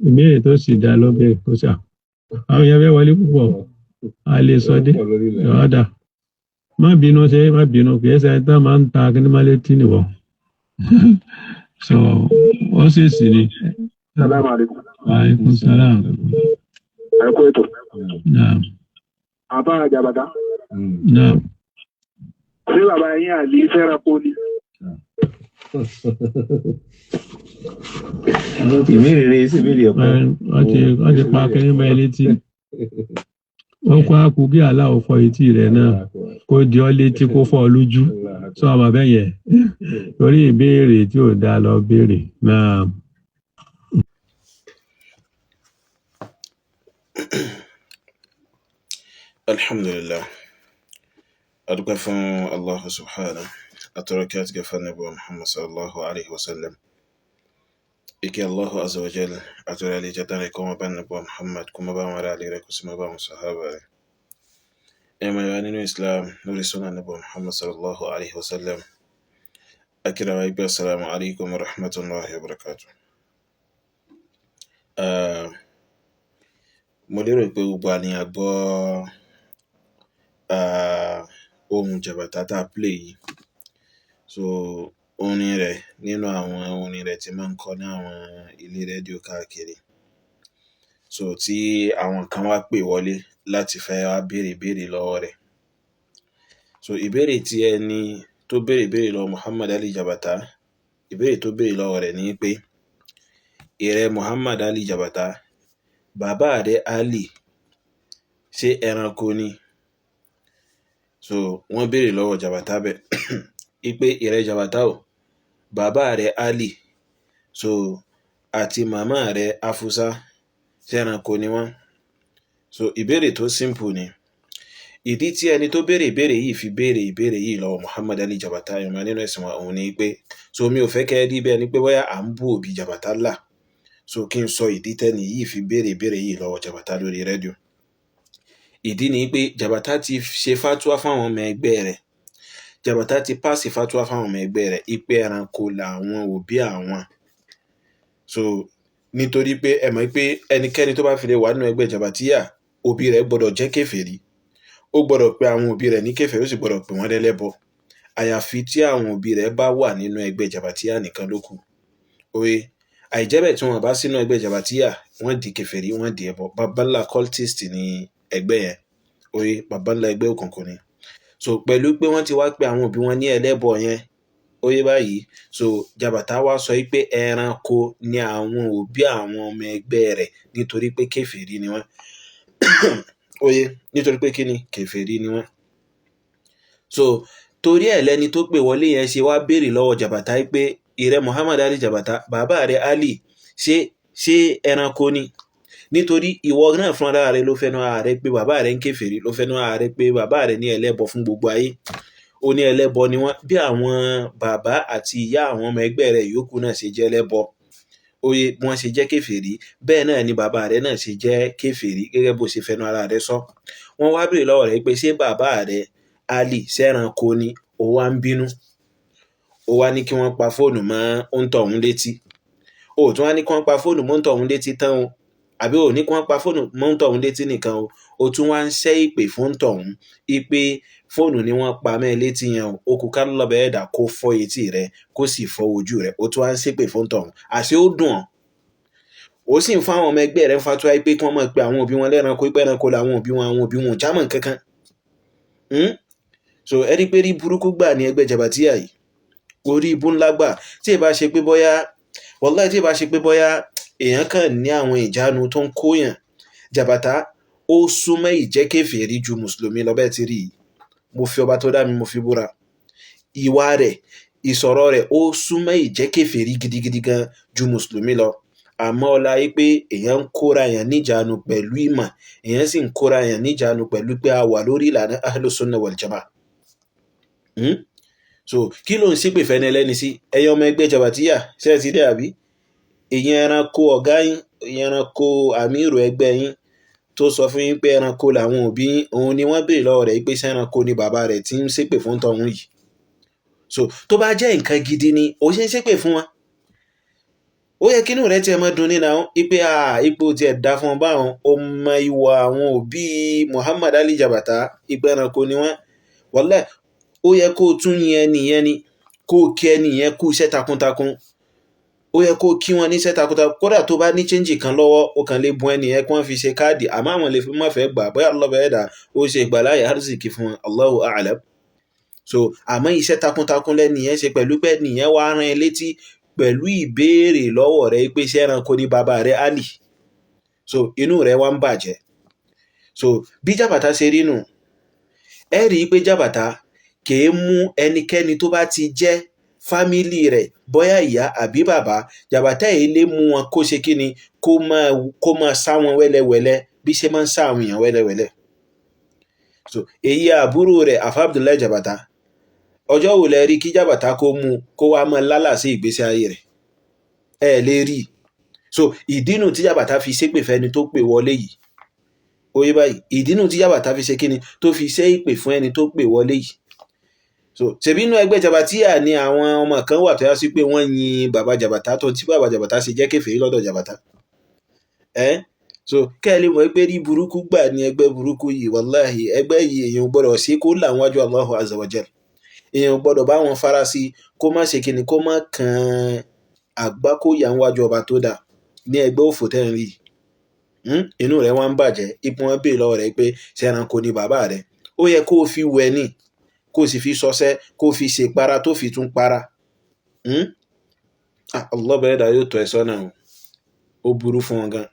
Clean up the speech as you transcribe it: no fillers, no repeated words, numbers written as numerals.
ìbéèrè tó sì dá lọ́bẹ̀ kó sà àwọn èèyàn fẹ́ wọlé púpọ̀ a lè sọ dé ọ̀dà má bínú kì í ṣe ẹni tá máa ń ta akínímọ́lé tí nìwọ̀ so wọ́n sì sì ni. Salamu alaikum. Alaikum salam. Ẹ kú ètò. Naam. Àbá àjàbàtà. Naam. Ṣé bàbá yín àlè fẹ́ràn pólí? Ìbéèrè rẹ̀ sí ìbéèrè ọ̀pọ̀. Wọ́n ti pa akínímọ́ létí. Wọ́n kó àkú kí aláwọ̀ fọ etí rẹ̀ náà kó di ọ́ létí kó fọ́ ọ lójú sọ ọmọ bẹ́ẹ̀ yẹn torí ìbéèrè tí ò dá lọ béèrè náà. Alhamdulillah. Adúpẹ́ fún Allah subhanahu àtọrọ kí a ti gẹ̀fà Nábì Muhammad sallallahu alaihi wasallam. Ike Allah azza wa jalla àtọrọ alẹ́ jẹ́ tán rẹ̀ kọ́ mọ́ bá Nábì Muhammad kó mọ́ bá wọn rà lè rẹ̀ kó sì mọ́ bá wọn sàhábà rẹ̀. Ẹmọ ya nínú Islam lórí sunnah Nábì Muhammad sallallahu alaihi wasallam. Akira wa ibi assalamu alaikum wa rahmatullahi wa barakatuh. Mo lérò pé gbogbo àníyàn gbọ́ ohun jàbàtà tá play yìí. So orin rẹ̀ nínú àwọn orin rẹ̀ tí máa ń kọ ní àwọn ilé rédíò káàkiri. So tí àwọn kan wá pè wọlé láti fẹ́ wá béèrè lọ́wọ́ rẹ̀. So ìbéèrè tí ẹni tó béèrè lọ́wọ́ Muhammad Ali Jabata, ìbéèrè tó béèrè lọ́wọ́ rẹ̀ ni pé ìrẹ́ Muhammad Ali Jabata, bàbá rẹ̀ Ali ṣé ẹranko ni? So wọ́n béèrè lọ́wọ́ Jabata bẹ́ẹ̀ ipe ìrẹ́ Jabata o, bàbá rẹ̀ Ali so àti màmá rẹ̀ Afusa ṣé ẹranko ni wọ́n? So ìbéèrè tó simple ni. Ìdí tí ẹni tó béèrè yìí fi béèrè ìbéèrè yìí lọ́wọ́ Muhammad Ali Jabata yọmọ nínú ẹ̀sìn wa òun ni pé so mi ò fẹ́ kẹ́ rí bẹ́ẹ̀ ni pé bóyá à ń bú òbí Jabata là. So kí n sọ ìdí tẹ́ni yìí fi béèrè yìí lọ́wọ́ Jabata lórí rédíò. Ìdí ni pé Jabata ti ṣe fatuwa fáwọn ọmọ ẹgbẹ́ rẹ̀. Jabata ti pàṣẹ fatuwa fáwọn ọmọ ẹgbẹ́ rẹ̀ ipe ẹranko làwọn òbí àwọn. So nítorí pé ẹ mọ̀ pé ẹnikẹ́ni tó bá fi lè wà nínú ẹgbẹ́ Jabatíyà òbí rẹ̀ gbọ́dọ̀ jẹ́ kèfèrí. Ó gbọ́dọ̀ pè àwọn òbí rẹ̀ ní kèfèrí, ó sì gbọ́dọ̀ pè wọ́n lẹ́lẹ́bọ. Àyàfi tí àwọn òbí rẹ̀ bá wà nínú ẹgbẹ́ Jabatíyà nìkan ló kù. Oye àìjẹ́bẹ̀ tí wọ́n bá sínú ẹgbẹ́ Jabatíyà wọ́n di kèfèrí, wọ́n di ẹbọ. Babalá cultist ni ẹgbẹ́ yẹn. Oye babalá ẹgbẹ́ òkùnkùn ni. So pẹ̀lú pé wọ́n ti wá pé àwọn òbí wọn ní ẹlẹ́bọ yẹn. Oye báyìí so Jabata wá sọ pé ẹranko ni àwọn òbí àwọn ọmọ ẹgbẹ́ rẹ̀ nítorí pé kèfèrí ni wọ́n. Oye nítorí pé kíni kèfèrí ni wọ́n. So torí ẹ̀ lẹ́ni tó pè wọlé yẹn ṣe wá béèrè lọ́wọ́ Jabata pé ìrẹ́ Muhammad Ali Jabata, bàbá rẹ̀ Ali ṣé ẹranko ni? Nítorí ìwọ náà fún ara rẹ̀ ló fẹ́nu ara rẹ̀ pé bàbá rẹ̀ ń kèfèrí, ló fẹ́nu ara rẹ̀ pé bàbá rẹ̀ ní ẹlẹ́bọ fún gbogbo ayé. Ó ní ẹlẹ́bọ ni wọ́n bí àwọn bàbá àti ìyá àwọn ọmọ ẹgbẹ́ rẹ̀ yòókù náà ṣe jẹ́ ẹlẹ́bọ. Oye wọ́n ṣe jẹ́ kèfèrí bẹ́ẹ̀ náà ni bàbá rẹ̀ náà ṣe jẹ́ kèfèrí gẹ́gẹ́ bó ṣe fẹ́nu ara rẹ̀ sọ. Wọ́n wá béèrè lọ́wọ́ rẹ̀ pé ṣé bàbá rẹ̀ Ali ṣé ẹranko ni? Ó wá ń bínú. Ó wá ní kí wọ́n pa fóònù mọ́ òǹtọ̀hún létí. Ó tún wá ní kí wọ́n pa fóònù mọ́ òǹtọ̀hún létí tán o. Àbí ó ní kí wọ́n pa fóònù mọ́ òǹtọ̀hún létí nìkan o. Ó tún wá ń ṣẹ́ ìpè fún òǹtọ̀hún ipe fóònù ni wọ́n pa mẹ́ létí yẹn o. Ó kú ká lọ́bẹ̀ ẹ̀dà kó fọ́ etí rẹ̀ kó sì fọ́ ojú rẹ̀. Ó tún wá ń ṣépè fún òǹtọ̀hún. Àṣé ó dùn ọ́. Ó sì ń fún àwọn ọmọ ẹgbẹ́ rẹ̀ fatuwa pé kí wọ́n mọ̀ pé àwọn òbí wọn lẹ́ranko pé ẹranko làwọn òbí wọn jámọ̀ kankan. So ẹ̀rí pé rí burúkú gbà ní ẹgbẹ́ Jabatíyà yìí. Orí ibú ńlá gbà tí ì bá ṣe pé bóyá wallahi tí ì bá ṣe pé bóyá èèyàn kàn ní àwọn ìjánu tó ń kóyàn. Jabata ó súnmọ́ ìjẹ́ kèfèrí ju mùsùlùmí lọ bẹ́ẹ̀ ti rí. Mo fi ọba tó dá mi mo fi búra. Ìwà rẹ̀ ìsọ̀rọ̀ rẹ̀ ó súnmọ́ ìjẹ́ kèfèrí gidigidi gan ju mùsùlùmí lọ. Àmọ́ ọlá yìí pé èèyàn ń kóra èèyàn níjànú pẹ̀lú ìmọ̀, èèyàn sì ń kóra èèyàn níjànú pẹ̀lú pé a wà lórí ìlànà Ahlus Sunnah wal Jama'ah. So kí ló ń ṣépè fẹ́ni ẹlẹ́ni sí? Ẹ̀yin ọmọ ẹgbẹ́ Jabatíyà ṣé ẹ ti dé àbí? Èèyàn ẹranko ọ̀gá yín, èèyàn ẹranko àmírù ẹgbẹ́ yín tó sọ fún yín pé ẹranko làwọn òbí yín, òun ni wọ́n béèrè lọ́wọ́ rẹ̀ pé ṣé ẹranko ni bàbá rẹ̀ tí ń ṣépè fún tọ̀hún yìí. So tó bá jẹ́ nǹkan gidi ni ó ṣe ń ṣépè fún wọn. ó yẹ kínú rẹ̀ tiẹ̀ máa dùn nínú ipe ipò tiẹ̀ dá fún ọba àwọn ọmọ ìwà àwọn òbí Muhammad Ali Jabata ipe ẹranko ni wọ́n wọlé ó yẹ kó tún yẹn nìyẹn ni kó kí ẹnìyẹn kú iṣẹ́ takuntakun ó yẹ kó kí wọn ní iṣẹ́ takuntakun kódà tó bá ní chẹ́ńjì kan lọ́wọ́ ó kàn lè bùn ẹnìyẹn kí wọ́n fi ṣe káàdì àmọ́ àwọn lè fi má fẹ́ gbà bóyá lọ́bẹ̀ ẹ̀dá ó ṣe ìgbàláyè arzikì fún wọn Allahu a'lam so àmọ́ iṣẹ́ takuntakun lẹ́nìyẹn ṣe pẹ̀lú pé nìyẹn wá rán ẹ létí pẹ̀lú ìbéèrè lọ́wọ́ rẹ̀ pé ṣé ẹranko ni bàbá rẹ̀ Ali so inú rẹ̀ wá ń bàjẹ́ so bí Jabata ṣe rí nù ẹ rí i pé Jabata kìí mú ẹnikẹ́ni tó bá ti jẹ́ fámílì rẹ̀ bóyá ìyá àbí bàbá Jabata yìí lè mú wọn kó ṣe kíni kó máa sá wọn wẹ́lẹ́wẹ́lẹ́ bí ṣe máa ń sá àwọn èèyàn wẹ́lẹ́wẹ́lẹ́ so èyí àbúrò rẹ̀ Afa Abdullahi Jabata ọjọ́ wo lẹ rí kí Jabata kó mú kó wá máa lálà sí ìgbésí ayé rẹ̀ ẹ lè rí so ìdínú tí Jabata fi ṣépè fẹ́ni tó pè wọlé yìí oye báyìí ìdínú tí Jabata fi ṣe kíni tó fi ṣe ìpè fún ẹni tó pè wọlé yìí so ṣebí inú ẹgbẹ́ Jabatia ni àwọn ọmọ kan wà tó yá sí pé wọ́n yin bàbá Jabata tó tí bàbá Jabata ṣe jẹ́ kèfèrí lọ́dọ̀ Jabata so kẹ́lẹ́ mọ̀ pé rí burúkú gbà ní ẹgbẹ́ burúkú yìí wàláhì ẹgbẹ́ yìí èèyàn gbọ́dọ̀ sí kó làwọn wájú Allahu azza wa jal èèyàn gbọ́dọ̀ bá wọn fara sí kó má ṣe kíni kó má kan àgbákòyà wájú ọba tó dà ní ẹgbẹ́ òfò tẹ́rin rí inú rẹ̀ wá ń bàjẹ́ ipò wọn bèè lọ́wọ́ rẹ̀ pé ṣé ẹranko ni bàbá rẹ̀ ó yẹ kó fi wẹ̀ ní kó sì fi sọsẹ́ kó fi ṣe para tó fi tún para Allah bẹ̀rẹ̀ dà yóò tọ́ ẹ sọ́nà ó burú fún wọn gan